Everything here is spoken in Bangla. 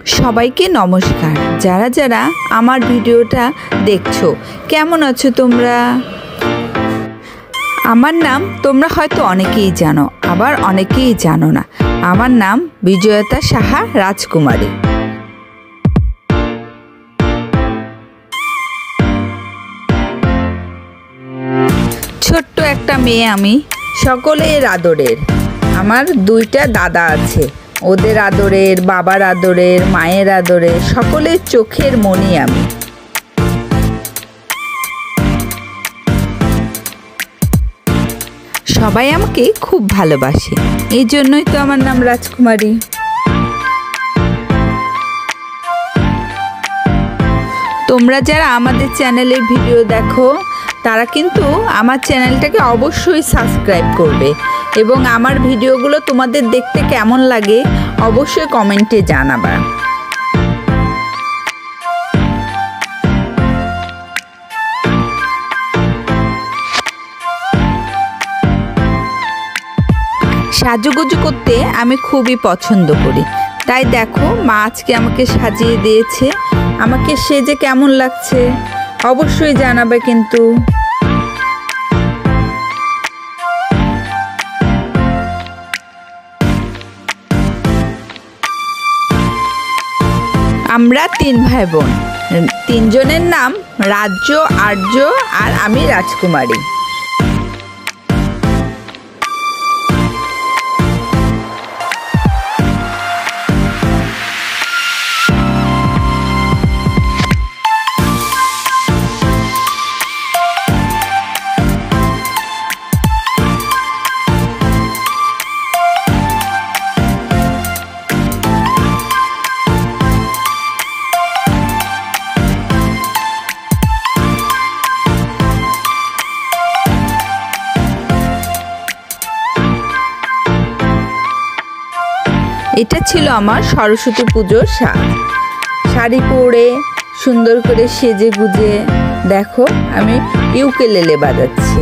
সবাইকে নমস্কার। যারা যারা আমার ভিডিওটা দেখছো, কেমন আছো তোমরা? আমার নাম তোমরা হয়তো অনেকেই জানো, আবার অনেকেই জানো না। আমার নাম বিজয়তা সাহা রাজকুমারী। ছোট্ট একটা মেয়ে আমি, সকলের আদরের। আমার দুইটা দাদা আছে, ওদের আদরের, বাবার আদরের, মায়ের আদরের, সকলের চোখের মণি আমি। সবাই আমাকে খুব ভালোবাসে, এই জন্যই তো আমার নাম রাজকুমারী। তোমরা যারা আমাদের চ্যানেলের ভিডিও দেখো, তারা কিন্তু আমার চ্যানেলটাকে অবশ্যই সাবস্ক্রাইব করবে এবং আমার ভিডিওগুলো তোমাদের দেখতে কেমন লাগে অবশ্যই কমেন্টে জানাবা। সাজুগুজু করতে আমি খুবই পছন্দ করি, তাই দেখো মা আজকে আমাকে সাজিয়ে দিয়েছে। আমাকে সেজে কেমন লাগছে অবশ্যই জানাবে কিন্তু। আমরা 3 ভাই বোন, 3 জনের নাম রাজ্য, আর্য আর আমি রাজকুমারী। এটা ছিল আমার সরস্বতী পুজোর শাড়ি পরে সুন্দর করে সেজে গুজে। দেখো আমি ইউকেলেলে বাজাচ্ছি।